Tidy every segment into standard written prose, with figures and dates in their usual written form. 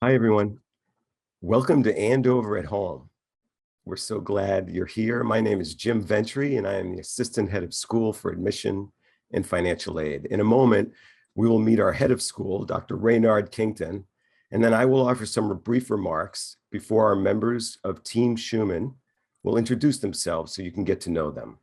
Hi, everyone. Welcome to Andover at Home. We're so glad you're here. My name is Jim Ventre, and I am the Assistant Head of School for Admission and Financial Aid. In a moment, we will meet our head of school, Dr. Raynard Kington, and then I will offer some brief remarks before our members of Team Shuman will introduce themselves so you can get to know them.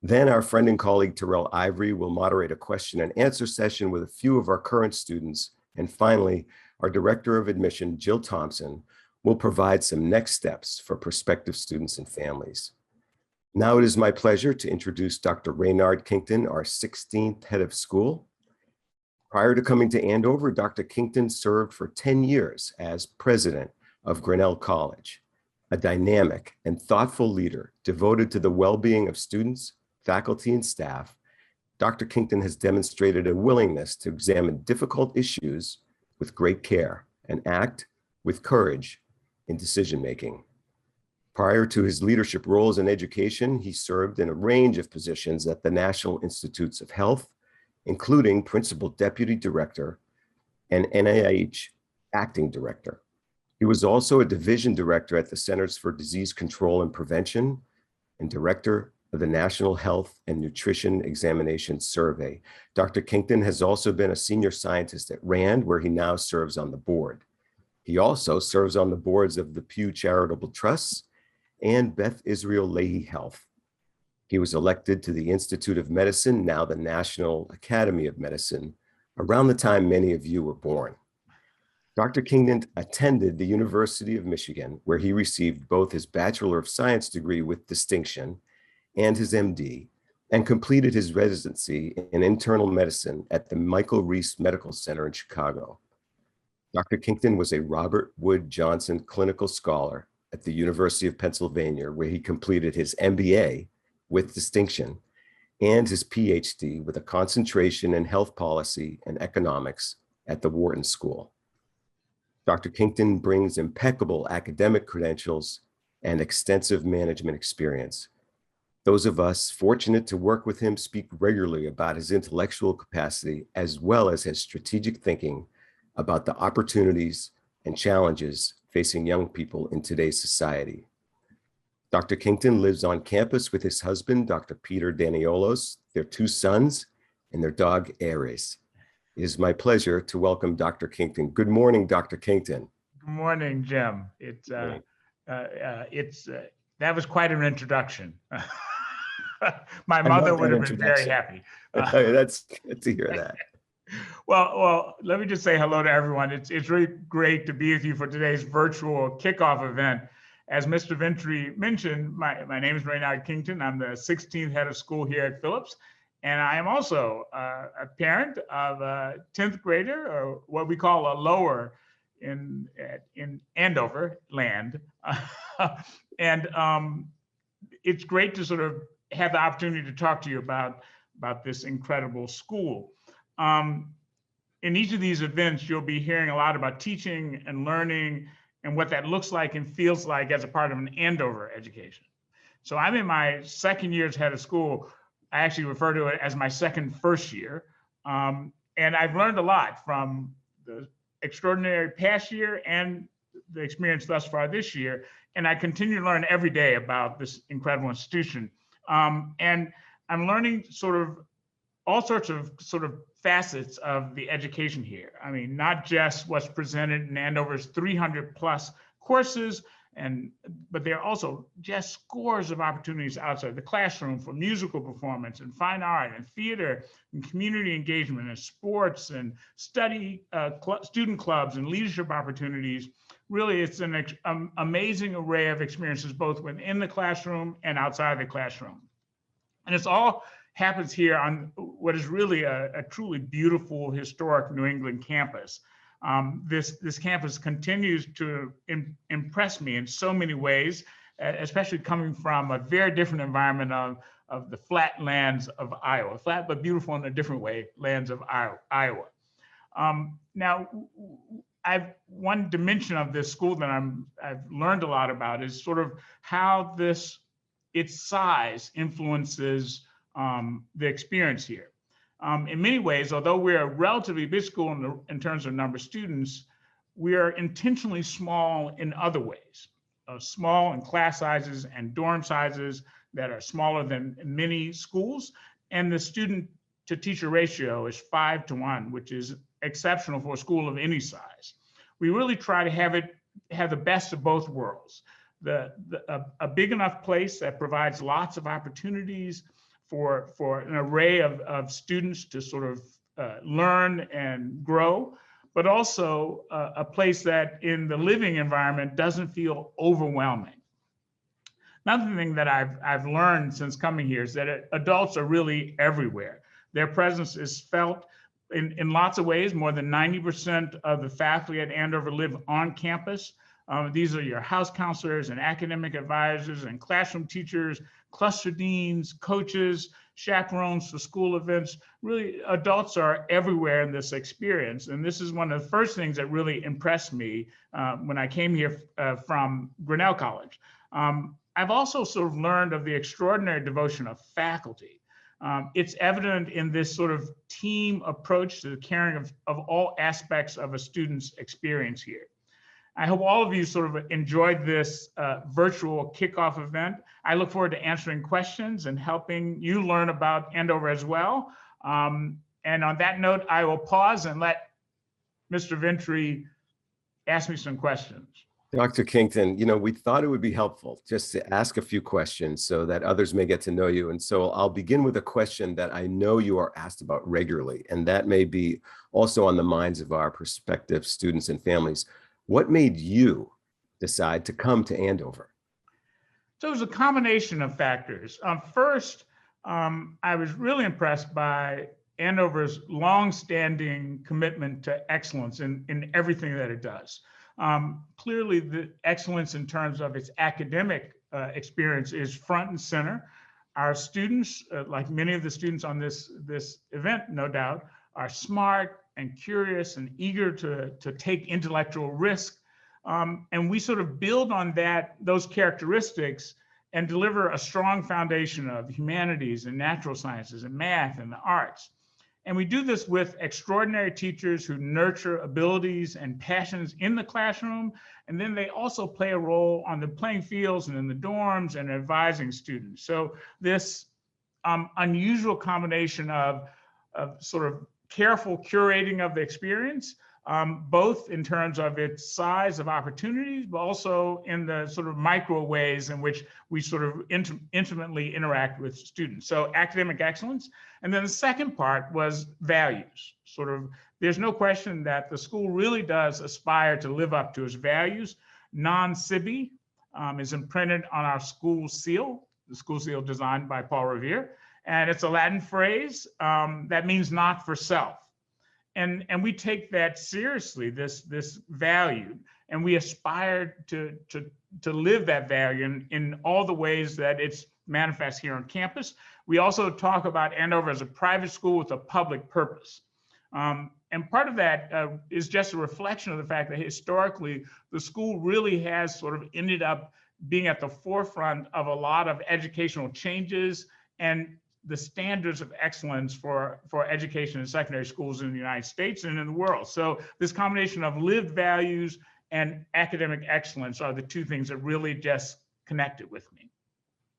Then our friend and colleague, Terrell Ivory, will moderate a question and answer session with a few of our current students. And finally, our Director of Admission, Jill Thompson, will provide some next steps for prospective students and families. Now it is my pleasure to introduce Dr. Raynard Kington, our 16th head of school. Prior to coming to Andover, Dr. Kington served for 10 years as president of Grinnell College, a dynamic and thoughtful leader devoted to the well-being of students, faculty, and staff. Dr. Kington has demonstrated a willingness to examine difficult issues with great care and act with courage in decision-making. Prior to his leadership roles in education, he served in a range of positions at the National Institutes of Health, including Principal Deputy Director and NIH Acting Director. He was also a Division Director at the Centers for Disease Control and Prevention and Director of the National Health and Nutrition Examination Survey. Dr. Kington has also been a senior scientist at RAND, where he now serves on the board. He also serves on the boards of the Pew Charitable Trusts and Beth Israel Lahey Health. He was elected to the Institute of Medicine, now the National Academy of Medicine, around the time many of you were born. Dr. Kington attended the University of Michigan, where he received both his Bachelor of Science degree with distinction and his MD, and completed his residency in internal medicine at the Michael Reese Medical Center in Chicago. Dr. Kington was a Robert Wood Johnson Clinical Scholar at the University of Pennsylvania, where he completed his MBA with distinction and his PhD with a concentration in health policy and economics at the Wharton School. Dr. Kington brings impeccable academic credentials and extensive management experience. Those of us fortunate to work with him speak regularly about his intellectual capacity as well as his strategic thinking about the opportunities and challenges facing young people in today's society. Dr. Kington lives on campus with his husband, Dr. Peter Daniolos, their two sons, and their dog, Ares. It is my pleasure to welcome Dr. Kington. Good morning, Dr. Kington. Good morning, Jim. That was quite an introduction. My mother would have been very happy. That's good to hear that. Well, let me just say hello to everyone. It's really great to be with you for today's virtual kickoff event. As Mr. Ventre mentioned, my name is Raynard Kington. I'm the 16th head of school here at Phillips. And I am also a parent of a 10th grader, or what we call a lower in Andover land. And it's great to sort of have the opportunity to talk to you about this incredible school. In each of these events, you'll be hearing a lot about teaching and learning and what that looks like and feels like as a part of an Andover education. So I'm in my second year as head of school. I actually refer to it as my first year. And I've learned a lot from the extraordinary past year and the experience thus far this year. And I continue to learn every day about this incredible institution. And I'm learning all sorts of facets of the education here. I mean, not just what's presented in Andover's 300 plus courses, but there are also just scores of opportunities outside the classroom for musical performance and fine art and theater and community engagement and sports and student clubs and leadership opportunities. Really, it's an amazing array of experiences, both within the classroom and outside the classroom. And it's all happens here on what is really a truly beautiful, historic New England campus. This campus continues to impress me in so many ways, especially coming from a very different environment of the flat lands of Iowa, flat but beautiful in a different way, lands of Iowa. Now, one dimension of this school that I've learned a lot about is sort of how its size influences the experience here. In many ways, although we're a relatively big school in terms of number of students, we are intentionally small in other ways, small in class sizes and dorm sizes that are smaller than many schools. And the student to teacher ratio is 5-to-1, which is exceptional for a school of any size. We really try to have the best of both worlds. A big enough place that provides lots of opportunities for an array of students to sort of learn and grow, but also a place that in the living environment doesn't feel overwhelming. Another thing that I've learned since coming here is that adults are really everywhere. Their presence is felt in lots of ways. More than 90% of the faculty at Andover live on campus. These are your house counselors and academic advisors and classroom teachers, cluster deans, coaches, chaperones for school events. Really, adults are everywhere in this experience. And this is one of the first things that really impressed me when I came here from Grinnell College. I've also sort of learned of the extraordinary devotion of faculty. It's evident in this sort of team approach to the caring of all aspects of a student's experience here. I hope all of you sort of enjoyed this virtual kickoff event. I look forward to answering questions and helping you learn about Andover as well. And on that note, I will pause and let Mr. Ventre ask me some questions. Dr. Kington, we thought it would be helpful just to ask a few questions so that others may get to know you. And so I'll begin with a question that I know you are asked about regularly, and that may be also on the minds of our prospective students and families. What made you decide to come to Andover? So it was a combination of factors. First, I was really impressed by Andover's longstanding commitment to excellence in everything that it does. Clearly, the excellence in terms of its academic experience is front and center. Our students, like many of the students on this event, no doubt, are smart and curious and eager to take intellectual risk. And we sort of build on those characteristics and deliver a strong foundation of humanities and natural sciences and math and the arts. And we do this with extraordinary teachers who nurture abilities and passions in the classroom. And then they also play a role on the playing fields and in the dorms and advising students. So this unusual combination of sort of careful curating of the experience, both in terms of its size of opportunities, but also in the sort of micro ways in which we sort of intimately interact with students. So academic excellence. And then the second part was values. Sort of, there's no question that the school really does aspire to live up to its values. Non-sibi is imprinted on our school seal, the school seal designed by Paul Revere. And it's a Latin phrase that means not for self. And we take that seriously, this value, and we aspire to live that value in all the ways that it's manifest here on campus. We also talk about Andover as a private school with a public purpose. And part of that is just a reflection of the fact that historically, the school really has sort of ended up being at the forefront of a lot of educational changes and the standards of excellence for education in secondary schools in the United States and in the world. So this combination of lived values and academic excellence are the two things that really just connected with me.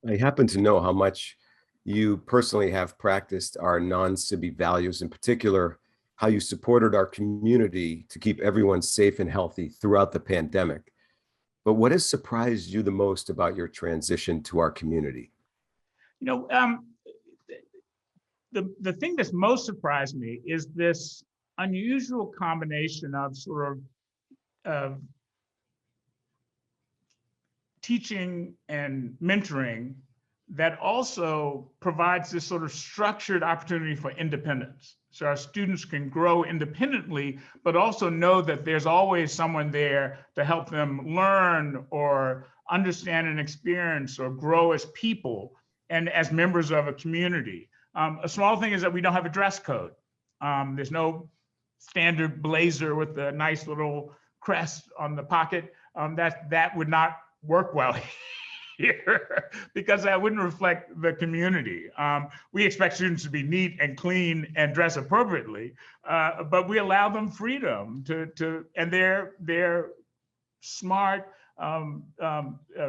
I happen to know how much you personally have practiced our non-SIBI values, in particular, how you supported our community to keep everyone safe and healthy throughout the pandemic. But what has surprised you the most about your transition to our community? The thing that's most surprised me is this unusual combination of sort of teaching and mentoring that also provides this sort of structured opportunity for independence. So our students can grow independently, but also know that there's always someone there to help them learn or understand an experience or grow as people and as members of a community. A small thing is that we don't have a dress code. There's no standard blazer with a nice little crest on the pocket. That would not work well here because that wouldn't reflect the community. We expect students to be neat and clean and dress appropriately, but we allow them freedom and they're smart,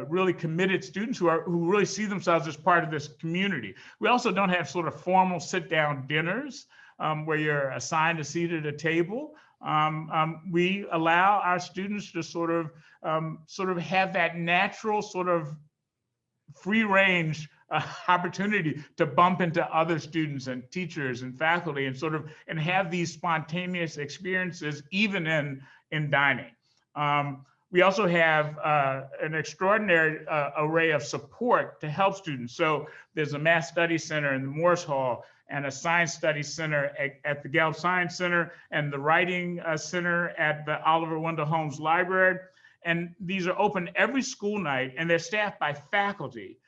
really committed students who really see themselves as part of this community. We also don't have sort of formal sit-down dinners where you're assigned a seat at a table. We allow our students to sort of have that natural sort of free range opportunity to bump into other students and teachers and faculty and have these spontaneous experiences even in dining. We also have an extraordinary array of support to help students. So there's a Math Studies Center in the Morse Hall and a Science Studies Center at the Gallup Science Center and the Writing Center at the Oliver Wendell Holmes Library. And these are open every school night, and they're staffed by faculty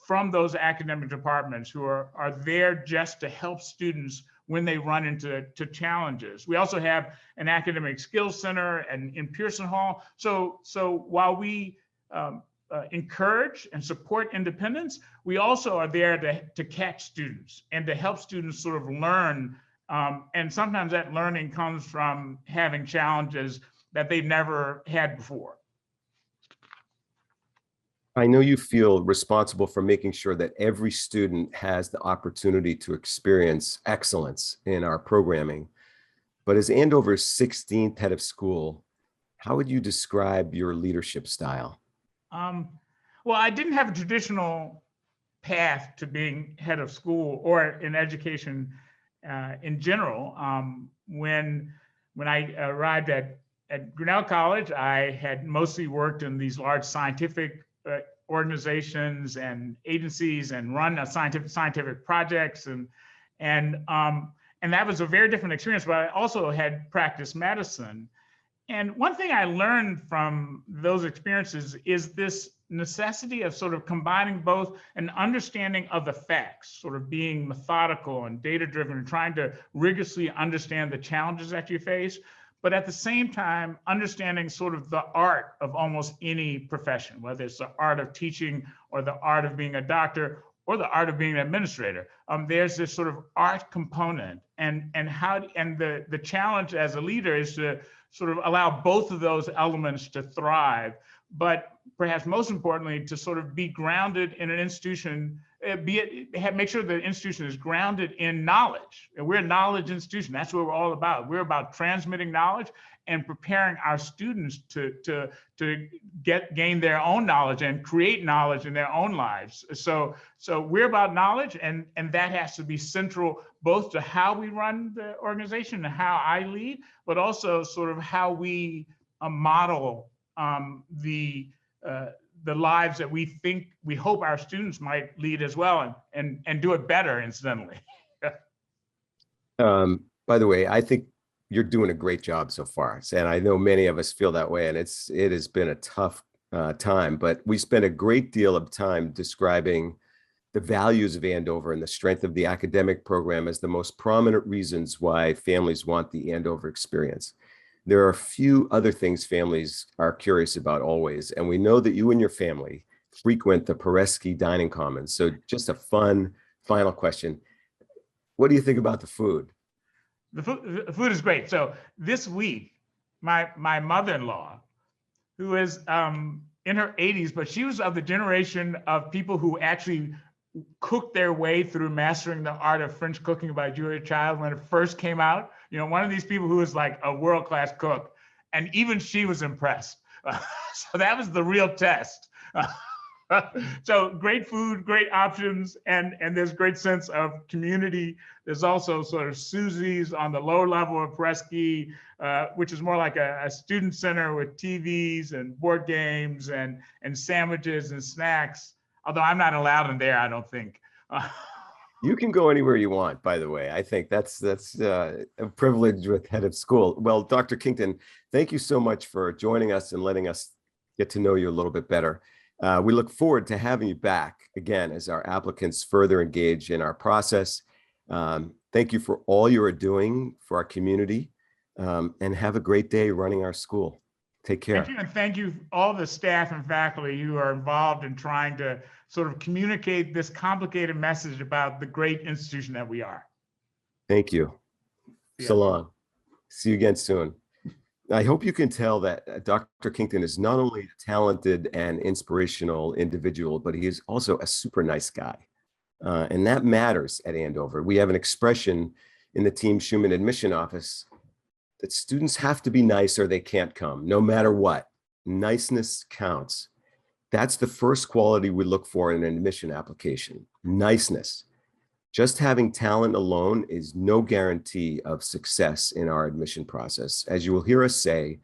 from those academic departments who are there just to help students when they run into challenges. We also have an academic skills center and in Pearson Hall. So while we encourage and support independence, we also are there to catch students and to help students sort of learn. And sometimes that learning comes from having challenges that they've never had before. I know you feel responsible for making sure that every student has the opportunity to experience excellence in our programming. But as Andover's 16th head of school, how would you describe your leadership style? Well, I didn't have a traditional path to being head of school or in education in general. When I arrived at Grinnell College, I had mostly worked in these large scientific organizations and agencies and run scientific projects and that was a very different experience. But I also had practiced medicine, and one thing I learned from those experiences is this necessity of sort of combining both an understanding of the facts, sort of being methodical and data driven and trying to rigorously understand the challenges that you face, but at the same time, understanding sort of the art of almost any profession, whether it's the art of teaching or the art of being a doctor or the art of being an administrator. There's this sort of art component, and the challenge as a leader is to sort of allow both of those elements to thrive, but perhaps most importantly, to sort of be grounded in an institution, make sure the institution is grounded in knowledge. And we're a knowledge institution. That's what we're all about. We're about transmitting knowledge and preparing our students to gain their own knowledge and create knowledge in their own lives. So we're about knowledge, and that has to be central both to how we run the organization and how I lead, but also sort of how we model the lives that we hope our students might lead as well, and do it better, incidentally. By the way, I think you're doing a great job so far, and I know many of us feel that way, and it has been a tough time, but we spent a great deal of time describing the values of Andover and the strength of the academic program as the most prominent reasons why families want the Andover experience. There are a few other things families are curious about always, and we know that you and your family frequent the Peresky Dining Commons. So just a fun final question. What do you think about the food? The food is great. So this week, my mother-in-law, who is in her 80s, but she was of the generation of people who actually cooked their way through Mastering the Art of French Cooking by Julia Child when it first came out. You know, one of these people who was like a world-class cook, and even she was impressed. So that was the real test. So great food, great options, and there's great sense of community. There's also sort of Susie's on the lower level of Peresky, which is more like a student center with TVs and board games and sandwiches and snacks. Although I'm not allowed in there, I don't think. You can go anywhere you want, by the way. I think that's a privilege with head of school. Well, Dr. Kington, thank you so much for joining us and letting us get to know you a little bit better. We look forward to having you back again as our applicants further engage in our process. Thank you for all you are doing for our community, and have a great day running our school. Take care. Thank you, and thank you all the staff and faculty who are involved in trying to sort of communicate this complicated message about the great institution that we are. Thank you. Yeah. So long. See you again soon. I hope you can tell that Dr. Kington is not only a talented and inspirational individual, but he is also a super nice guy. And that matters at Andover. We have an expression in the Team Shuman admission office that students have to be nice or they can't come, no matter what. Niceness counts. That's the first quality we look for in an admission application, niceness. Just having talent alone is no guarantee of success in our admission process. As you will hear us say,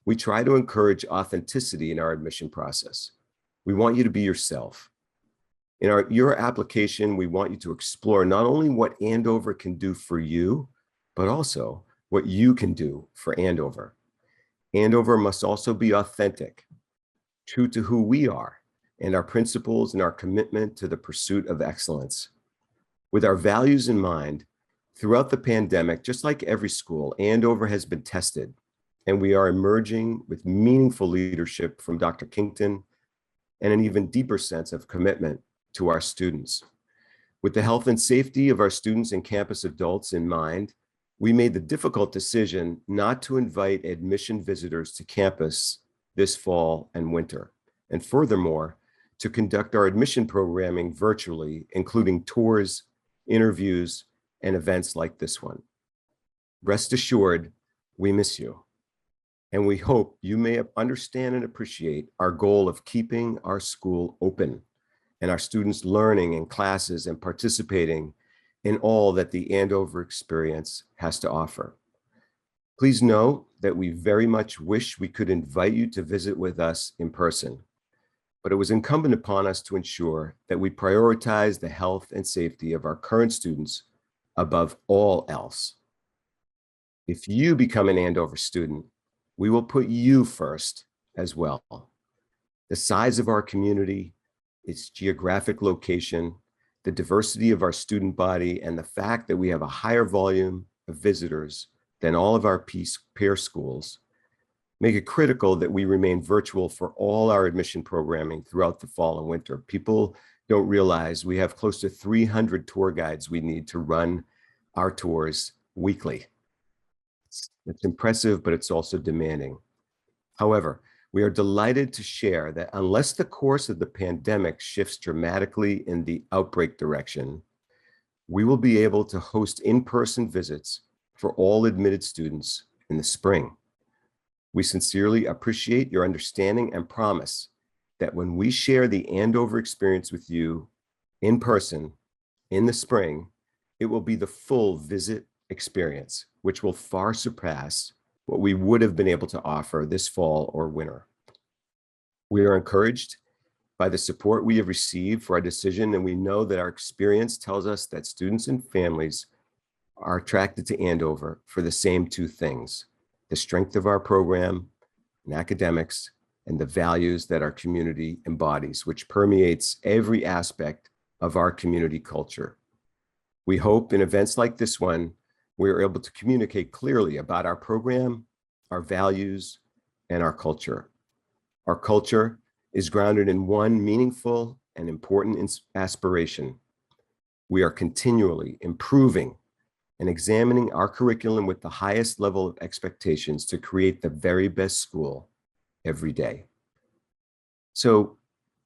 we try to encourage authenticity in our admission process. We want you to be yourself. In your application, we want you to explore not only what Andover can do for you, but also what you can do for Andover. Andover must also be authentic, true to who we are and our principles and our commitment to the pursuit of excellence. With our values in mind, throughout the pandemic, just like every school, Andover has been tested, and we are emerging with meaningful leadership from Dr. Kington and an even deeper sense of commitment to our students. With the health and safety of our students and campus adults in mind, we made the difficult decision not to invite admission visitors to campus this fall and winter, and furthermore, to conduct our admission programming virtually, including tours, interviews, and events like this one. Rest assured, we miss you. And we hope you may understand and appreciate our goal of keeping our school open and our students learning in classes and participating in all that the Andover experience has to offer. Please know that we very much wish we could invite you to visit with us in person, but it was incumbent upon us to ensure that we prioritize the health and safety of our current students above all else. If you become an Andover student, we will put you first as well. The size of our community, its geographic location, the diversity of our student body, and the fact that we have a higher volume of visitors than all of our peer schools make it critical that we remain virtual for all our admission programming throughout the fall and winter. People don't realize we have close to 300 tour guides we need to run our tours weekly. It's impressive, but it's also demanding. However, we are delighted to share that unless the course of the pandemic shifts dramatically in the outbreak direction, we will be able to host in-person visits for all admitted students in the spring. We sincerely appreciate your understanding and promise that when we share the Andover experience with you in person in the spring, it will be the full visit experience, which will far surpass what we would have been able to offer this fall or winter. We are encouraged by the support we have received for our decision, and we know that our experience tells us that students and families are attracted to Andover for the same two things: the strength of our program and academics, and the values that our community embodies, which permeates every aspect of our community culture. We hope in events like this one, we are able to communicate clearly about our program, our values, and our culture. Our culture is grounded in one meaningful and important aspiration. We are continually improving and examining our curriculum with the highest level of expectations to create the very best school every day. So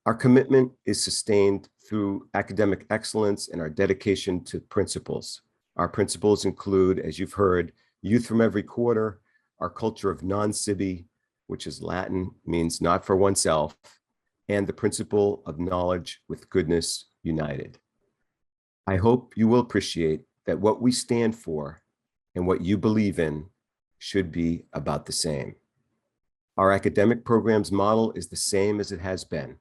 our commitment is sustained through academic excellence and our dedication to principles. Our principles include, as you've heard, youth from every quarter, our culture of non-sibi, which is Latin, means not for oneself, and the principle of knowledge with goodness united. I hope you will appreciate that what we stand for and what you believe in should be about the same. Our academic program's model is the same as it has been.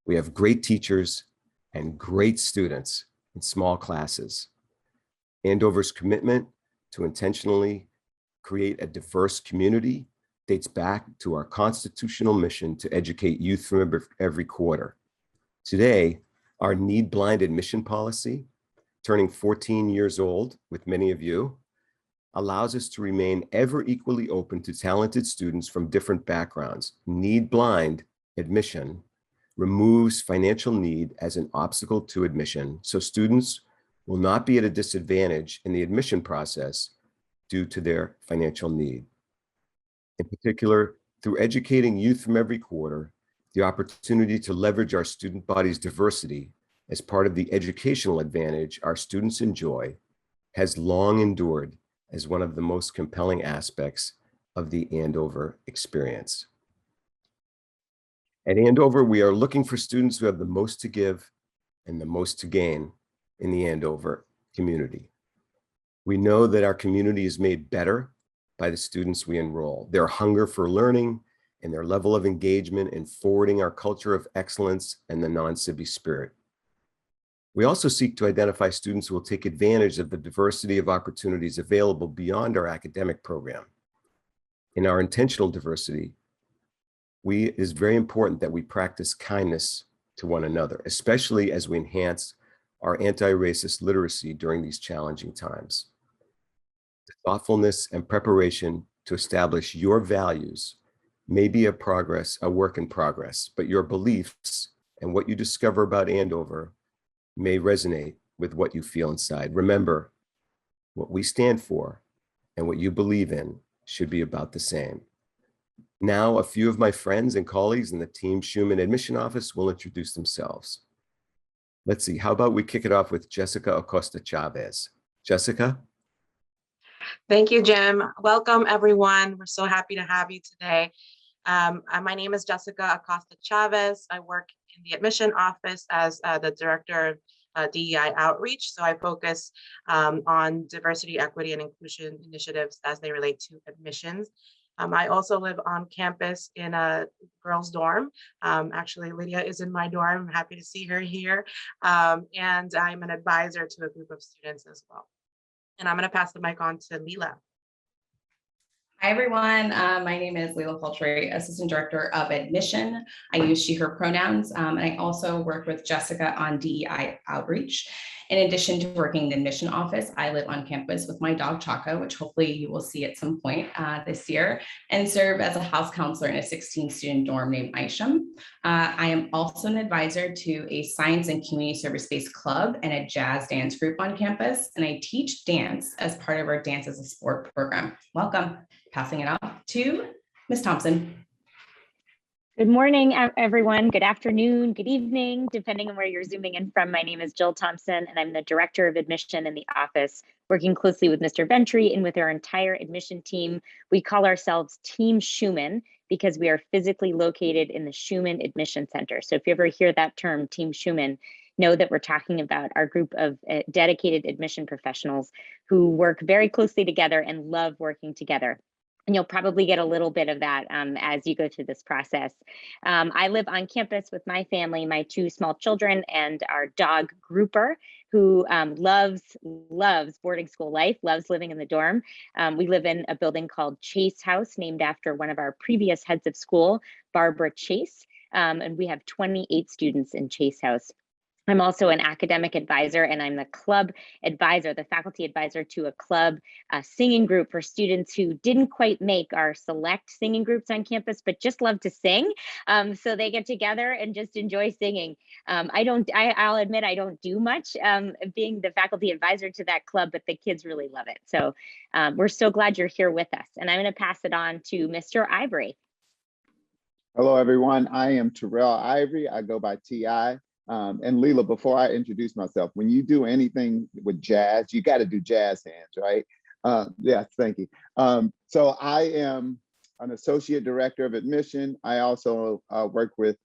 We have great teachers and great students in small classes. Andover's commitment to intentionally create a diverse community dates back to our constitutional mission to educate youth from every quarter. Today, our need-blind admission policy, turning 14 years old with many of you, allows us to remain ever equally open to talented students from different backgrounds. Need-blind admission removes financial need as an obstacle to admission, so students will not be at a disadvantage in the admission process due to their financial need. In particular, through educating youth from every quarter, the opportunity to leverage our student body's diversity as part of the educational advantage our students enjoy has long endured as one of the most compelling aspects of the Andover experience. At Andover, we are looking for students who have the most to give and the most to gain in the Andover community. We know that our community is made better by the students we enroll. Their hunger for learning and their level of engagement in forwarding our culture of excellence and the non-SIBI spirit. We also seek to identify students who will take advantage of the diversity of opportunities available beyond our academic program. In our intentional diversity, it is very important that we practice kindness to one another, especially as we enhance our anti-racist literacy during these challenging times. The thoughtfulness and preparation to establish your values may be a work in progress, but your beliefs and what you discover about Andover may resonate with what you feel inside. Remember, what we stand for and what you believe in should be about the same. Now, a few of my friends and colleagues in the Team Shuman admission office will introduce themselves. Let's see, how about we kick it off with Jessica Acosta Chavez. Jessica? Thank you, Jim. Welcome, everyone. We're so happy to have you today. My name is Jessica Acosta Chavez. I work in the admission office as the director of DEI outreach. So I focus on diversity, equity, and inclusion initiatives as they relate to admissions. I also live on campus in a girls' dorm. Actually, Lydia is in my dorm. I'm happy to see her here. And I'm an advisor to a group of students as well. And I'm going to pass the mic on to Leela. Hi, everyone. My name is Leela Paltry, Assistant Director of Admission. I use she, her pronouns, and I also work with Jessica on DEI outreach. In addition to working in the admission office, I live on campus with my dog Chaco, which hopefully you will see at some point this year, and serve as a house counselor in a 16-student dorm named Isham. I am also an advisor to a science and community service-based club and a jazz dance group on campus, and I teach dance as part of our Dance as a Sport program. Welcome. Passing it off to Ms. Thompson. Good morning, everyone. Good afternoon, good evening, depending on where you're zooming in from. My name is Jill Thompson, and I'm the Director of Admission in the office, working closely with Mr. Ventre and with our entire admission team. We call ourselves Team Shuman because we are physically located in the Shuman Admission Center. So if you ever hear that term, Team Shuman, know that we're talking about our group of dedicated admission professionals who work very closely together and love working together. And you'll probably get a little bit of that as you go through this process. I live on campus with my family, my two small children, and our dog Grouper, who loves boarding school life, loves living in the dorm. We live in a building called Chase House, named after one of our previous heads of school, Barbara Chase. And we have 28 students in Chase House. I'm also an academic advisor, and I'm the club advisor, the faculty advisor to a club singing group for students who didn't quite make our select singing groups on campus, but just love to sing. So they get together and just enjoy singing. I'll admit I don't do much being the faculty advisor to that club, but the kids really love it. So we're so glad you're here with us. And I'm going to pass it on to Mr. Ivory. Hello, everyone. I am Terrell Ivory. I go by T.I. And Leela, before I introduce myself, when you do anything with jazz, you got to do jazz hands, right? Yes, thank you. So I am an associate director of admission. I also work with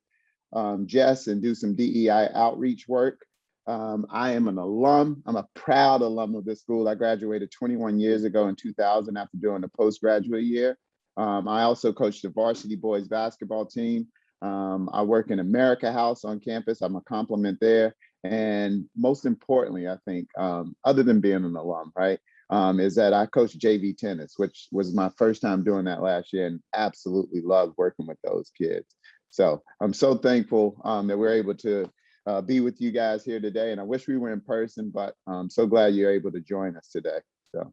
Jess and do some DEI outreach work. I am an alum. I'm a proud alum of this school. I graduated 21 years ago in 2000 after doing a postgraduate year. I also coached the varsity boys basketball team. I work in America House on campus. I'm a compliment there. And most importantly, I think, other than being an alum, right, is that I coach JV tennis, which was my first time doing that last year, and absolutely loved working with those kids. So I'm so thankful that we're able to be with you guys here today. And I wish we were in person, but I'm so glad you're able to join us today. So.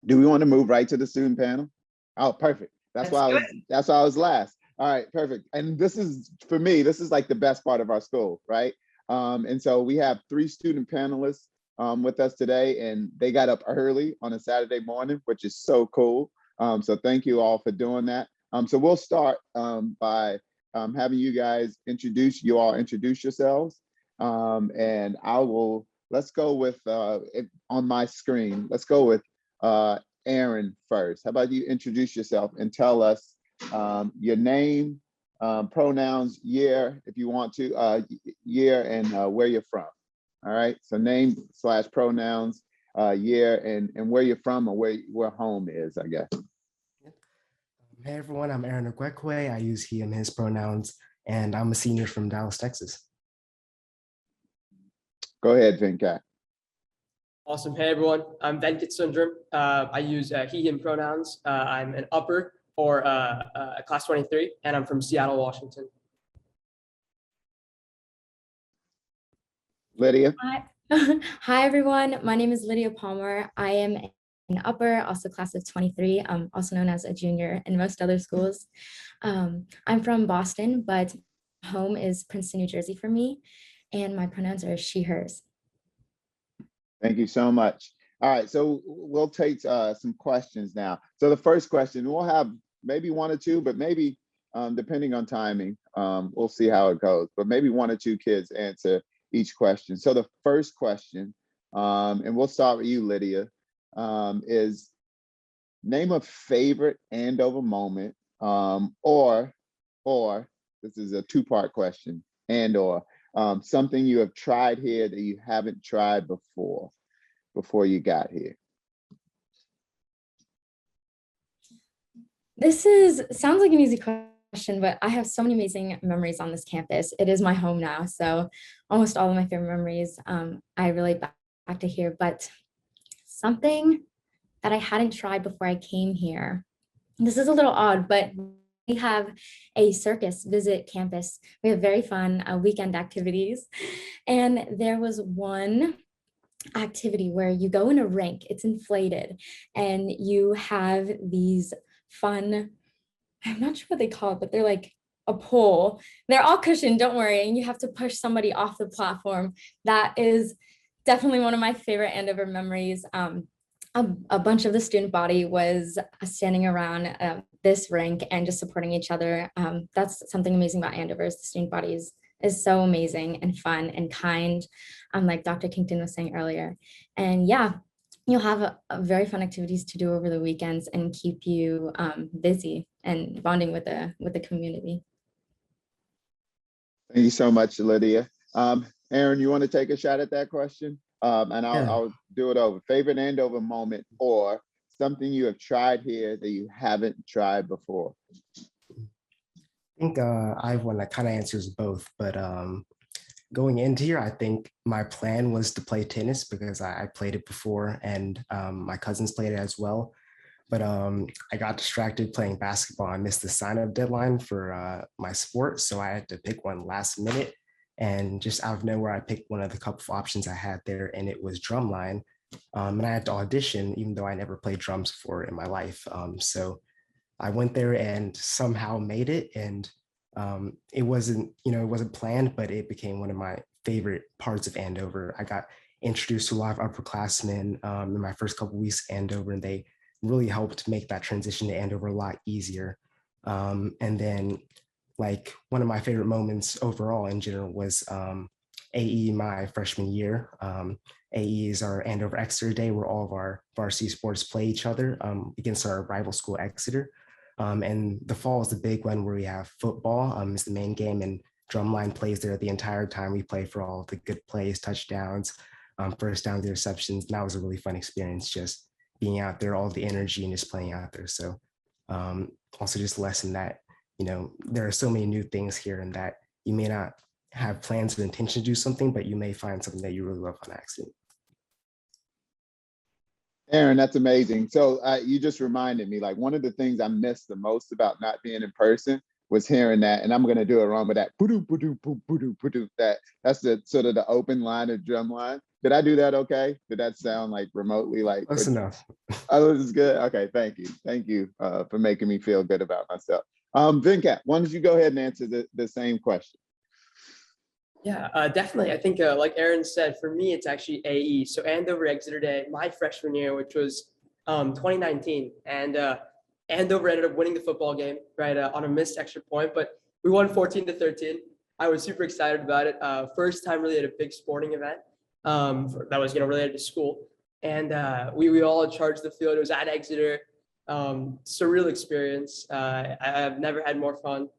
Do we want to move right to the student panel? Oh, perfect. That's Let's do that's why I was last. All right, perfect. And this is, for me, this is like the best part of our school, right? And so we have 3 student panelists with us today, and they got up early on a Saturday morning, which is so cool. So thank you all for doing that. So we'll start by having you guys introduce yourselves. And let's go with, on my screen, let's go with Aaron first. How about you introduce yourself and tell us your name, pronouns, year, if you want to, year, and where you're from. All right, so name / pronouns, year, and where you're from, or where home is, I guess. Hey everyone, I'm Aaron Ogwekwe. I use he and his pronouns, and I'm a senior from Dallas, Texas. Go ahead, Venkat. Awesome. Hey everyone, I'm Venkat Sundram. I use he, him pronouns. I'm an upper or class 23, and I'm from Seattle, Washington. Lydia. Hi. Hi, everyone. My name is Lydia Palmer. I am an upper, also class of 23, also known as a junior in most other schools. I'm from Boston, but home is Princeton, New Jersey for me, and my pronouns are she, hers. Thank you so much. All right, so we'll take some questions now. So the first question, we'll have maybe 1 or 2, but maybe depending on timing, we'll see how it goes, but maybe 1 or 2 kids answer each question. So the first question, and we'll start with you, Lydia, is name a favorite Andover moment, or this is a 2-part question, or something you have tried here that you haven't tried before you got here. This sounds like an easy question, but I have so many amazing memories on this campus. It is my home now, so almost all of my favorite memories I relate back to here. But something that I hadn't tried before I came here. This is a little odd, but we have a circus visit campus. We have very fun weekend activities. And there was one activity where you go in a rink, it's inflated, and you have these fun, I'm not sure what they call it, but they're like a pole. They're all cushioned, don't worry, and you have to push somebody off the platform. That is definitely one of my favorite Andover memories. A bunch of the student body was standing around this rink and just supporting each other. That's something amazing about Andover, is the student body is so amazing and fun and kind, like Dr. Kington was saying earlier. And yeah, you'll have a very fun activities to do over the weekends and keep you busy and bonding with the community. Thank you so much, Lydia. Aaron, you want to take a shot at that question? And I'll do it over. Favorite Andover moment, or something you have tried here that you haven't tried before? I think I have one that kind of answers both, but going into here, I think my plan was to play tennis because I played it before, and my cousins played it as well. But I got distracted playing basketball. I missed the sign-up deadline for my sport, so I had to pick one last minute. And just out of nowhere, I picked one of the couple of options I had there, and it was drumline. And I had to audition, even though I never played drums before in my life. So I went there and somehow made it. And it wasn't planned, but it became one of my favorite parts of Andover. I got introduced to a lot of upperclassmen in my first couple of weeks at Andover, and they really helped make that transition to Andover a lot easier. And then, like, one of my favorite moments overall in general was AE my freshman year. AE is our Andover Exeter Day, where all of our varsity sports play each other against our rival school, Exeter. And the fall is the big one where we have football is the main game, and drumline plays there the entire time. We play for all the good plays, touchdowns, first downs, interceptions. And that was a really fun experience, just being out there, all the energy and just playing out there. So also just lesson that, there are so many new things here, and that you may not have plans or intention to do something, but you may find something that you really love on accident. Aaron, that's amazing. So you just reminded me, like, one of the things I miss the most about not being in person was hearing that, and I'm gonna do it wrong, but that that's the sort of the open line or drum line. Did I do that okay? Did that sound like remotely like? Close enough. Oh, this is good. Okay, thank you. Thank you for making me feel good about myself. Venkat, why don't you go ahead and answer the same question? Yeah, definitely. I think like Aaron said, for me, it's actually AE. So Andover Exeter Day, my freshman year, which was 2019. And Andover ended up winning the football game, right, on a missed extra point, but we won 14-13. I was super excited about it. First time really at a big sporting event that was, related to school. And we all charged the field. It was at Exeter. Surreal experience. I've never had more fun.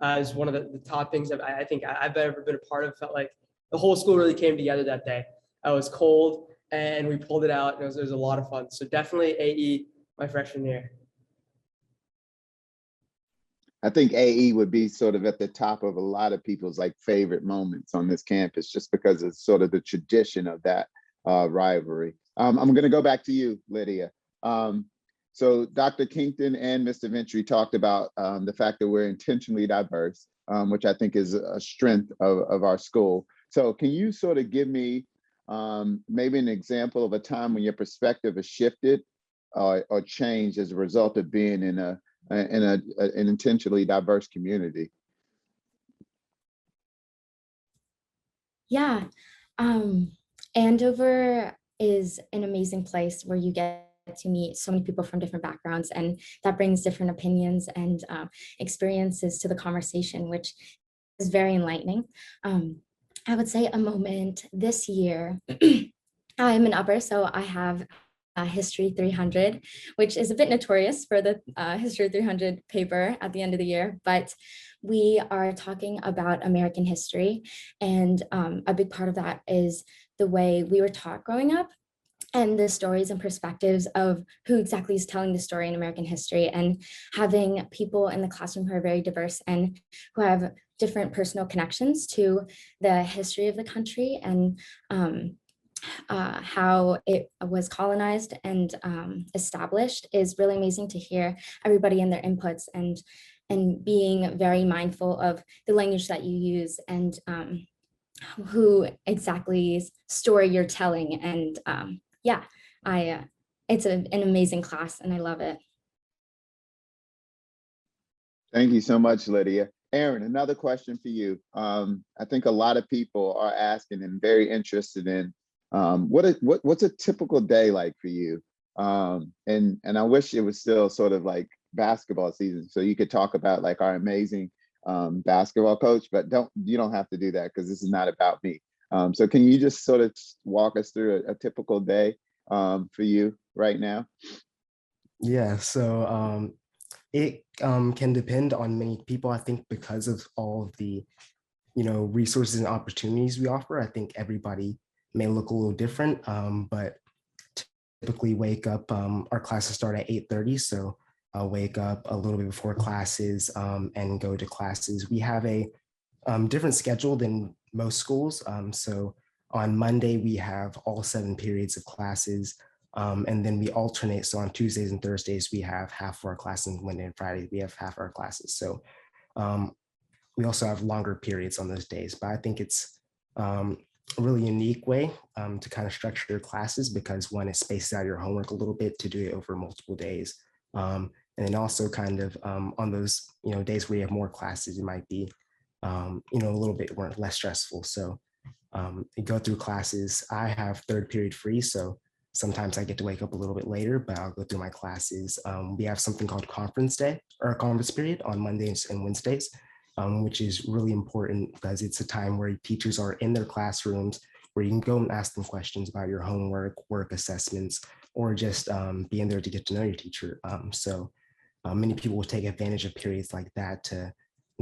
Is one of the top things that I think I've ever been a part of. Felt like the whole school really came together that day. I was cold and we pulled it out. And it was a lot of fun. So definitely AE my freshman year. I think AE would be sort of at the top of a lot of people's like favorite moments on this campus, just because it's sort of the tradition of that rivalry. I'm going to go back to you, Lydia. So Dr. Kington and Mr. Ventre talked about the fact that we're intentionally diverse, which I think is a strength of our school. So can you sort of give me maybe an example of a time when your perspective has shifted or changed as a result of being in an intentionally diverse community? Yeah, Andover is an amazing place where you get to meet so many people from different backgrounds, and that brings different opinions and experiences to the conversation, which is very enlightening. I would say a moment this year, I'm an upper, so I have History 300, which is a bit notorious for the History 300 paper at the end of the year, but we are talking about American history, and a big part of that is the way we were taught growing up and the stories and perspectives of who exactly is telling the story in American history, and having people in the classroom who are very diverse and who have different personal connections to the history of the country and how it was colonized and established is really amazing to hear everybody and their inputs, and being very mindful of the language that you use and who exactly story you're telling. And yeah, it's an amazing class and I love it. Thank you so much, Lydia. Aaron, another question for you. I think a lot of people are asking and very interested in what's a typical day like for you? And I wish it was still sort of like basketball season, so you could talk about like our amazing basketball coach, but you don't have to do that because this is not about me. So can you just sort of walk us through a typical day for you right now? Yeah, so it can depend on many people. I think because of all of the resources and opportunities we offer, I think everybody may look a little different, but typically wake up, our classes start at 8:30, so I'll wake up a little bit before classes and go to classes. We have a different schedule than most schools. So on Monday, we have all 7 periods of classes, and then we alternate. So on Tuesdays and Thursdays, we have half of our classes, and Monday and Friday, we have half our classes. So we also have longer periods on those days, but I think it's a really unique way to kind of structure your classes, because one, it spaces out your homework a little bit to do it over multiple days. And then also kind of on those days where you have more classes, it might be a little bit less stressful. So you go through classes. I have third period free, so sometimes I get to wake up a little bit later, but I'll go through my classes. We have something called conference day or conference period on Mondays and Wednesdays, which is really important because it's a time where teachers are in their classrooms, where you can go and ask them questions about your homework, work assessments, or just being there to get to know your teacher. So many people will take advantage of periods like that to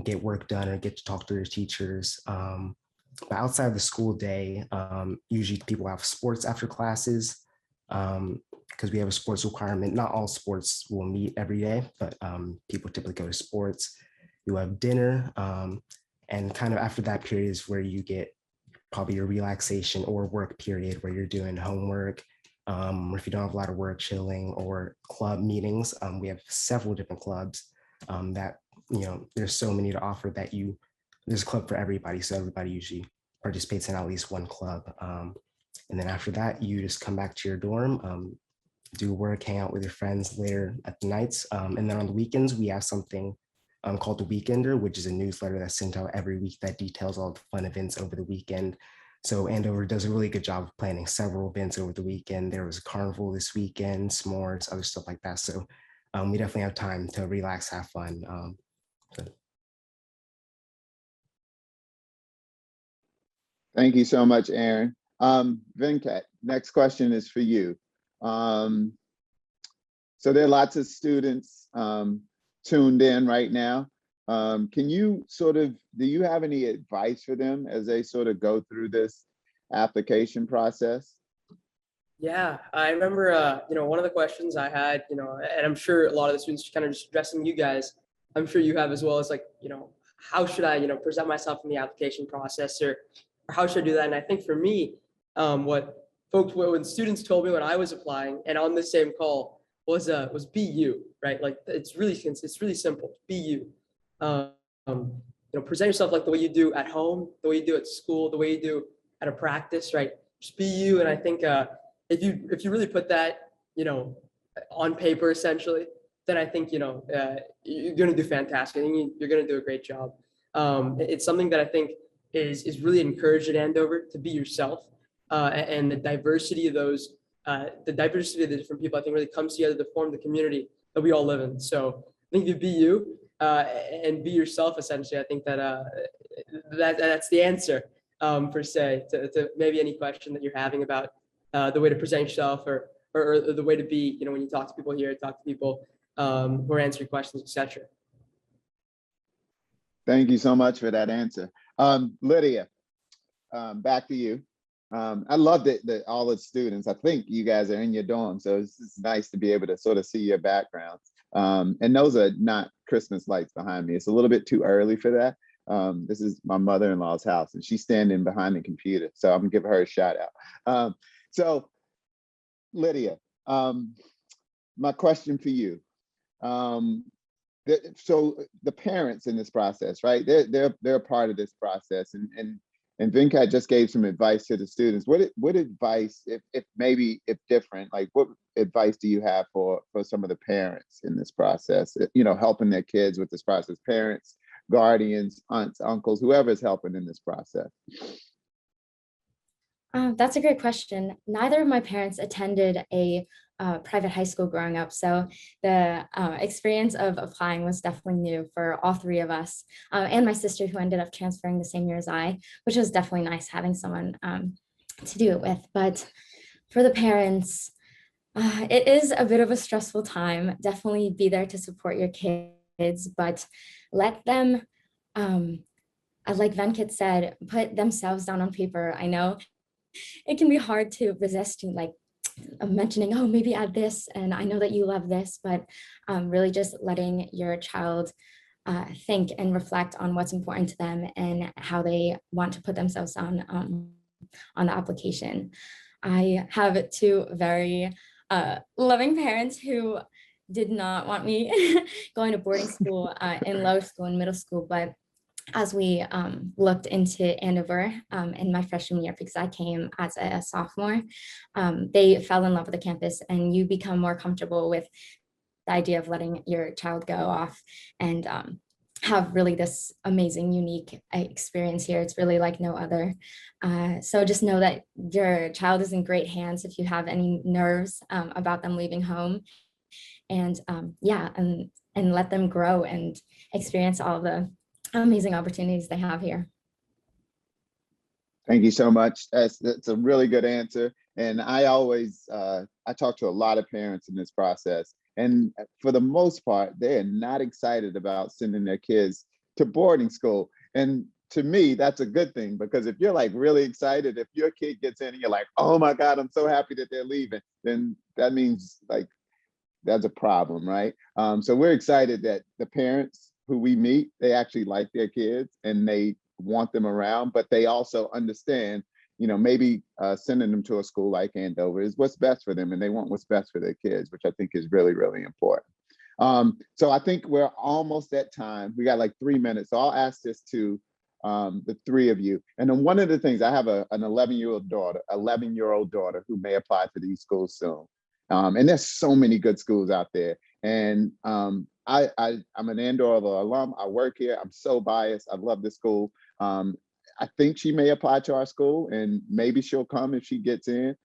get work done or get to talk to their teachers. But outside of the school day, usually people have sports after classes because we have a sports requirement. Not all sports will meet every day, but people typically go to sports. You have dinner, and kind of after that period is where you get probably your relaxation or work period, where you're doing homework, or if you don't have a lot of work, chilling, or club meetings. We have several different clubs that there's so many to offer that there's a club for everybody. So everybody usually participates in at least one club. And then after that, you just come back to your dorm, do work, hang out with your friends later at the nights. And then on the weekends, we have something called the Weekender, which is a newsletter that's sent out every week that details all the fun events over the weekend. So Andover does a really good job of planning several events over the weekend. There was a carnival this weekend, s'mores, other stuff like that. So we definitely have time to relax, have fun. Thank you so much, Aaron. Venkat, next question is for you. So there are lots of students tuned in right now. Can you do you have any advice for them as they sort of go through this application process? Yeah, I remember, one of the questions I had, and I'm sure a lot of the students kind of just addressing you guys, I'm sure you have as well, as like, how should I, present myself in the application process, or how should I do that? And I think for me, when students told me when I was applying and on the same call was be you, right? Like it's really simple, be you. Present yourself like the way you do at home, the way you do at school, the way you do at a practice, right? Just be you. And I think if you really put that, on paper essentially, then I think you're going to do fantastic. I think you're going to do a great job. It's something that I think is really encouraged at Andover, to be yourself, and the diversity of the different people, I think really comes together to form the community that we all live in. So I think if you be you and be yourself, essentially, I think that's the answer per se to maybe any question that you're having about the way to present yourself or the way to be, when you talk to people here, talk to people who are answering questions, etc. Thank you so much for that answer. Lydia, back to you. I love that all the students, I think you guys are in your dorm, so it's nice to be able to sort of see your backgrounds. And those are not Christmas lights behind me. It's a little bit too early for that. This is my mother-in-law's house and she's standing behind the computer, so I'm gonna give her a shout out. So Lydia, my question for you. So the parents in this process, right? They're a part of this process, and Venkat just gave some advice to the students. What advice, if different, like what advice do you have for some of the parents in this process? Helping their kids with this process, parents, guardians, aunts, uncles, whoever's helping in this process. That's a great question. Neither of my parents attended a private high school growing up, so the experience of applying was definitely new for all three of us, and my sister, who ended up transferring the same year as I, which was definitely nice having someone to do it with. But for the parents, it is a bit of a stressful time. Definitely be there to support your kids, but let them, like Venkat said, put themselves down on paper. I know it can be hard to resist like mentioning, oh, maybe add this, and I know that you love this, but really just letting your child think and reflect on what's important to them and how they want to put themselves on the application. I have two very loving parents who did not want me going to boarding school in low school and middle school, but as we looked into Andover in my freshman year, because I came as a sophomore, they fell in love with the campus, and you become more comfortable with the idea of letting your child go off and have really this amazing, unique experience here. It's really like no other. So just know that your child is in great hands if you have any nerves about them leaving home. And and let them grow and experience all the amazing opportunities they have here. Thank you so much. That's a really good answer. And I always, I talk to a lot of parents in this process, and for the most part, they're not excited about sending their kids to boarding school. And to me, that's a good thing, because if you're like really excited, if your kid gets in and you're like, oh my God, I'm so happy that they're leaving, then that means like, that's a problem, right? So we're excited that the parents who we meet, they actually like their kids and they want them around, but they also understand, maybe sending them to a school like Andover is what's best for them, and they want what's best for their kids, which I think is really, really important. So I think we're almost at time. We got like 3 minutes. So I'll ask this to the three of you. And then one of the things, I have an 11-year-old daughter who may apply to these schools soon. And there's so many good schools out there. And I'm an Andover alum. I work here. I'm so biased. I love this school. I think she may apply to our school, and maybe she'll come if she gets in.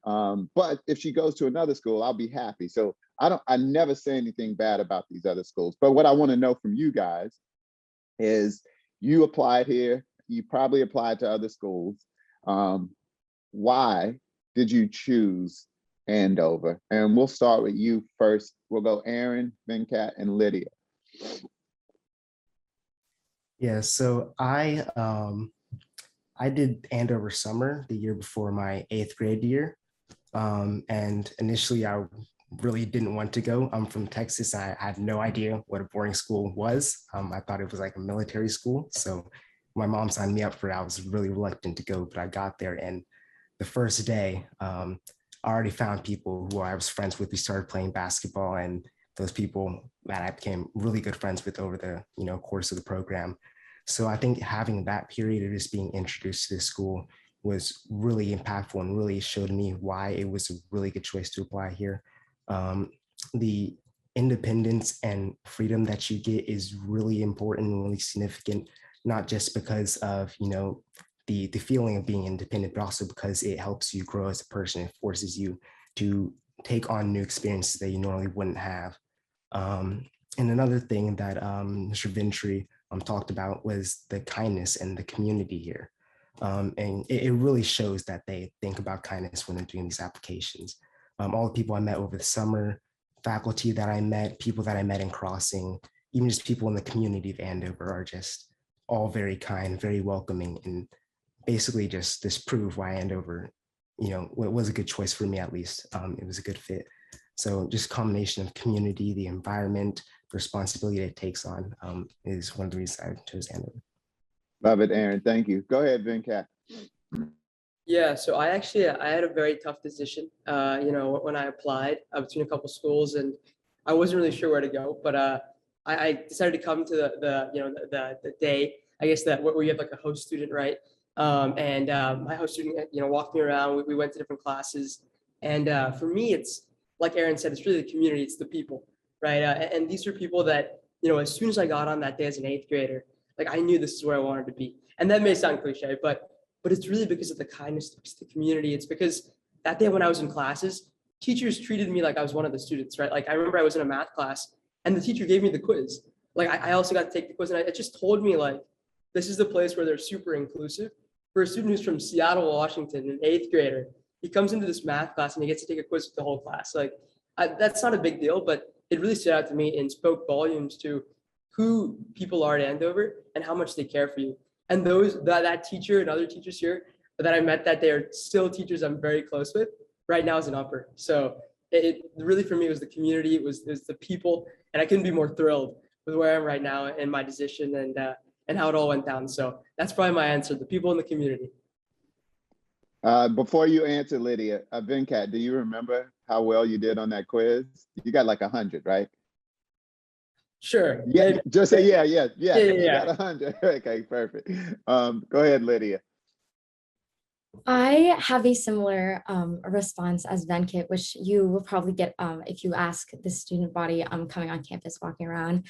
But if she goes to another school, I'll be happy. So I never say anything bad about these other schools. But what I want to know from you guys is, you applied here, you probably applied to other schools. Why did you choose Andover? And we'll start with you first. We'll go Aaron, Venkat, and Lydia. Yeah, so I did Andover summer the year before my 8th grade year. And initially I really didn't want to go. I'm from Texas. I had no idea what a boarding school was. I thought it was like a military school. So my mom signed me up for it. I was really reluctant to go, but I got there, and the first day, I already found people who I was friends with. We started playing basketball, and those people that I became really good friends with over the course of the program. So I think having that period of just being introduced to this school was really impactful and really showed me why it was a really good choice to apply here. The independence and freedom that you get is really important and really significant, not just because of, the feeling of being independent, but also because it helps you grow as a person. It forces you to take on new experiences that you normally wouldn't have. And another thing that Mr. Ventre talked about was the kindness and the community here. And it really shows that they think about kindness when they're doing these applications. All the people I met over the summer, faculty that I met, people that I met in crossing, even just people in the community of Andover are just all very kind, very welcoming, and basically just prove why Andover, was a good choice for me, at least. It was a good fit. So just combination of community, the environment, the responsibility it takes on is one of the reasons I chose Andover. Love it, Aaron. Thank you. Go ahead, Venkat. Yeah, so I had a very tough decision, when I applied between a couple schools, and I wasn't really sure where to go, but I decided to come to the day, I guess, that where you have like a host student, right? And my host student, walked me around. We went to different classes, and for me, it's like Aaron said, it's really the community, it's the people, right? And these are people that, as soon as I got on that day as an 8th grader, like I knew this is where I wanted to be. And that may sound cliche, but it's really because of the kindness, it's the community. It's because that day when I was in classes, teachers treated me like I was one of the students, right? Like I remember I was in a math class and the teacher gave me the quiz. Like I also got to take the quiz, and it just told me like, this is the place where they're super inclusive. For a student who's from Seattle, Washington, an 8th grader, he comes into this math class and he gets to take a quiz with the whole class. Like that's not a big deal, but it really stood out to me and spoke volumes to who people are at Andover and how much they care for you. And that teacher and other teachers here that I met that day are still teachers I'm very close with right now as an upper. So it really, for me, was the community, it was the people, and I couldn't be more thrilled with where I am right now in my decision and how it all went down. So that's probably my answer, the people in the community. Before you answer, Lydia, Venkat, do you remember how well you did on that quiz? You got like 100, right? Sure. Yeah, Maybe. just say yeah. Yeah. You got 100. Okay, perfect. Go ahead, Lydia. I have a similar response as Venkat, which you will probably get if you ask the student body coming on campus, walking around.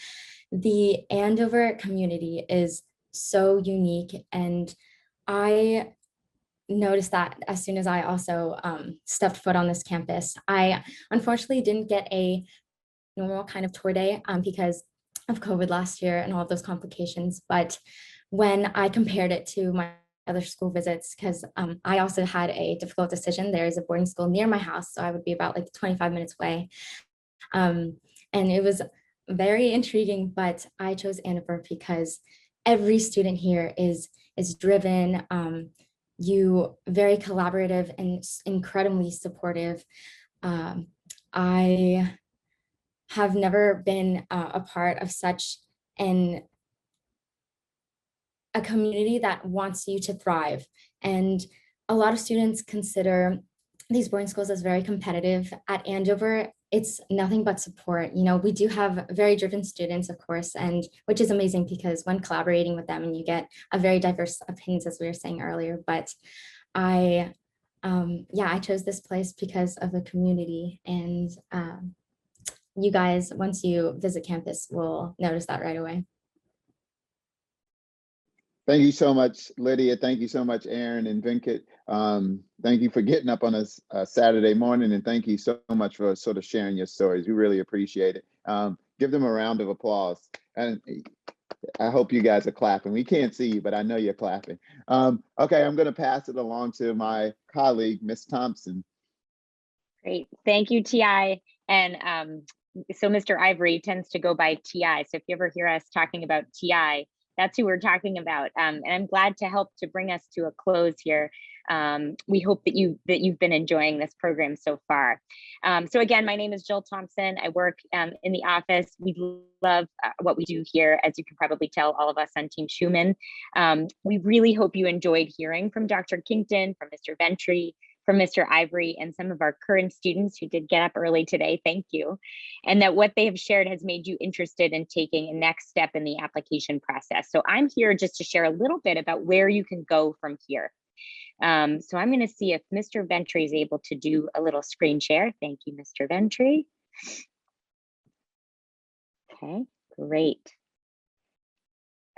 The Andover community is so unique, and I noticed that as soon as I also stepped foot on this campus. I unfortunately didn't get a normal kind of tour day because of COVID last year and all of those complications. But when I compared it to my other school visits, because I also had a difficult decision. There is a boarding school near my house, so I would be about like 25 minutes away. And it was very intriguing, but I chose Andover because every student here is driven, very collaborative and incredibly supportive. I have never been a part of such a community that wants you to thrive. And a lot of students consider these boarding schools as very competitive. At Andover, it's nothing but support. You know, we do have very driven students, of course, and which is amazing because when collaborating with them and you get a very diverse opinions, as we were saying earlier, but I, yeah, I chose this place because of the community, and you guys, once you visit campus, will notice that right away. Thank you so much, Lydia. Thank you so much, Aaron and Venkat. Thank you for getting up on a Saturday morning, and thank you so much for sort of sharing your stories. We really appreciate it. Give them a round of applause. And I hope you guys are clapping. We can't see you, but I know you're clapping. Okay, I'm going to pass it along to my colleague, Ms. Thompson. Great, thank you, TI. And so Mr. Ivory tends to go by TI. So if you ever hear us talking about TI, that's who we're talking about. And I'm glad to help to bring us to a close here. We hope that you've been enjoying this program so far. So again, my name is Jill Thompson. I work in the office. We love what we do here, as you can probably tell, all of us on Team Shuman. We really hope you enjoyed hearing from Dr. Kington, from Mr. Ventre, from Mr. Ivory, and some of our current students who did get up early today. Thank you. And that what they have shared has made you interested in taking a next step in the application process. So I'm here just to share a little bit about where you can go from here. So I'm going to see if Mr. Ventre is able to do a little screen share. Thank you, Mr. Ventre. Okay, great.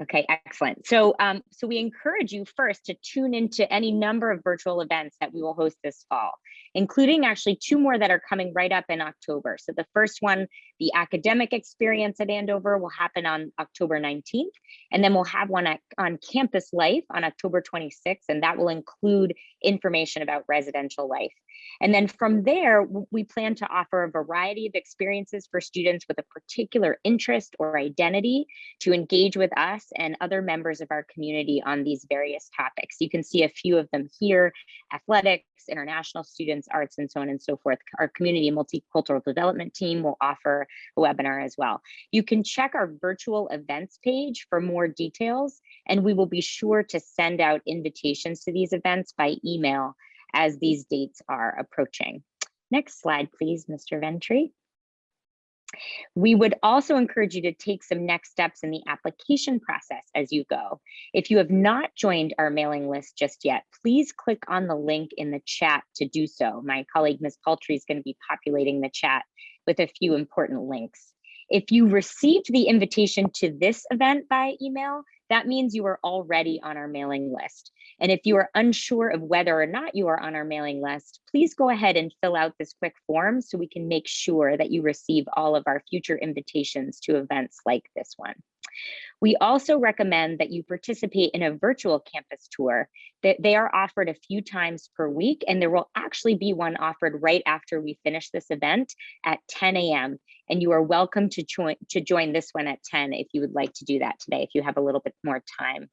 Okay, excellent. So, so we encourage you first to tune into any number of virtual events that we will host this fall, including actually 2 more that are coming right up in October. So the first one, the academic experience at Andover, will happen on October 19th. And then we'll have one on campus life on October 26th, and that will include information about residential life. And then from there, we plan to offer a variety of experiences for students with a particular interest or identity to engage with us and other members of our community on these various topics. You can see a few of them here: athletics, international students, arts, and so on and so forth. Our community multicultural development team will offer a webinar as well. You can check our virtual events page for more details, and we will be sure to send out invitations to these events by email as these dates are approaching. Next slide, please, Mr. Ventre. We would also encourage you to take some next steps in the application process as you go. If you have not joined our mailing list just yet, please click on the link in the chat to do so. My colleague, Ms. Paltry, is going to be populating the chat with a few important links. If you received the invitation to this event by email, that means you are already on our mailing list. And if you are unsure of whether or not you are on our mailing list, please go ahead and fill out this quick form so we can make sure that you receive all of our future invitations to events like this one. We also recommend that you participate in a virtual campus tour. They are offered a few times per week, and there will actually be one offered right after we finish this event at 10 a.m. And you are welcome to join this one at 10 if you would like to do that today, if you have a little bit more time.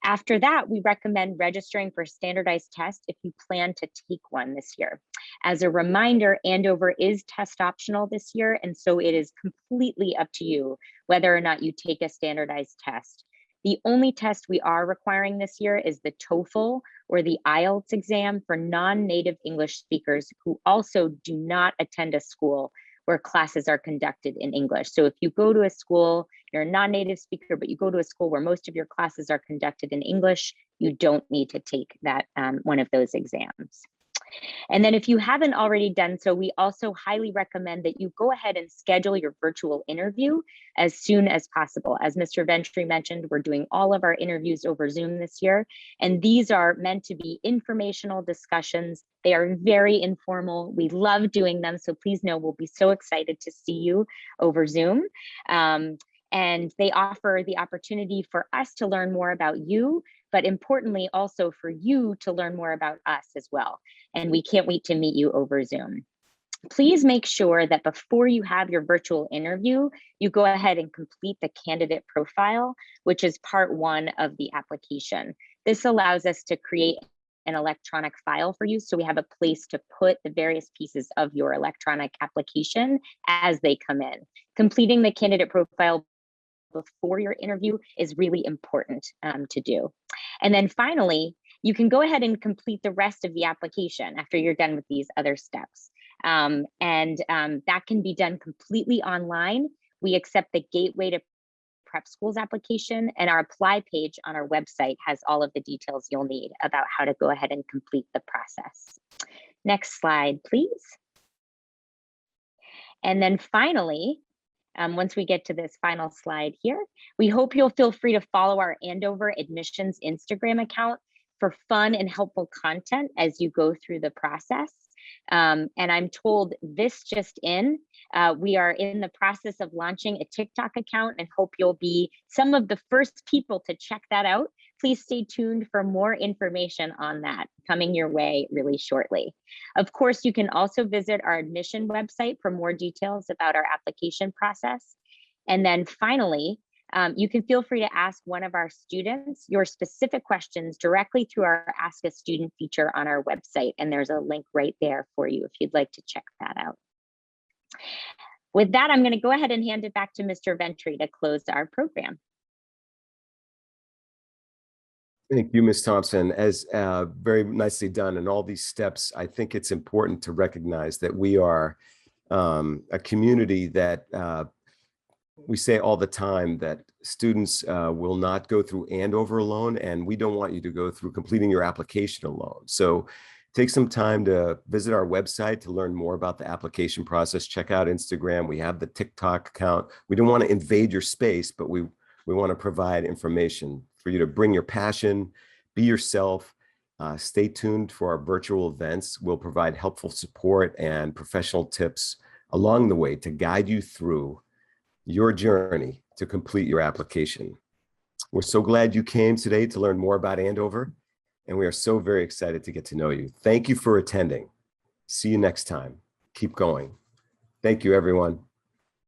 After that, we recommend registering for a standardized test if you plan to take one this year. As a reminder, Andover is test optional this year, and so it is completely up to you whether or not you take a standardized test. The only test we are requiring this year is the TOEFL or the IELTS exam for non-native English speakers who also do not attend a school where classes are conducted in English. So if you go to a school, you're a non-native speaker, but you go to a school where most of your classes are conducted in English, you don't need to take that one of those exams. And then if you haven't already done so, we also highly recommend that you go ahead and schedule your virtual interview as soon as possible. As Mr. Ventre mentioned, we're doing all of our interviews over Zoom this year, and these are meant to be informational discussions. They are very informal. We love doing them, so please know we'll be so excited to see you over Zoom. And they offer the opportunity for us to learn more about you, but importantly also for you to learn more about us as well. And we can't wait to meet you over Zoom. Please make sure that before you have your virtual interview, you go ahead and complete the candidate profile, which is part 1 of the application. This allows us to create an electronic file for you, so we have a place to put the various pieces of your electronic application as they come in. Completing the candidate profile before your interview is really important to do. And then finally, you can go ahead and complete the rest of the application after you're done with these other steps. That can be done completely online. We accept the Gateway to Prep Schools application, and our apply page on our website has all of the details you'll need about how to go ahead and complete the process. Next slide, please. And then finally, once we get to this final slide here, we hope you'll feel free to follow our Andover Admissions Instagram account for fun and helpful content as you go through the process. And I'm told this just in, we are in the process of launching a TikTok account and hope you'll be some of the first people to check that out. Please stay tuned for more information on that coming your way really shortly. Of course, you can also visit our admission website for more details about our application process. And then finally, you can feel free to ask one of our students your specific questions directly through our Ask a Student feature on our website. And there's a link right there for you if you'd like to check that out. With that, I'm going to go ahead and hand it back to Mr. Ventre to close our program. Thank you, Ms. Thompson. As very nicely done in all these steps, I think it's important to recognize that we are a community that we say all the time that students will not go through Andover alone, and we don't want you to go through completing your application alone. So take some time to visit our website to learn more about the application process. Check out Instagram. We have the TikTok account. We don't want to invade your space, but we want to provide information for you to bring your passion, be yourself. Stay tuned for our virtual events. We'll provide helpful support and professional tips along the way to guide you through your journey to complete your application. We're so glad you came today to learn more about Andover, and we are so very excited to get to know you. Thank you for attending. See you next time. Keep going. Thank you, everyone.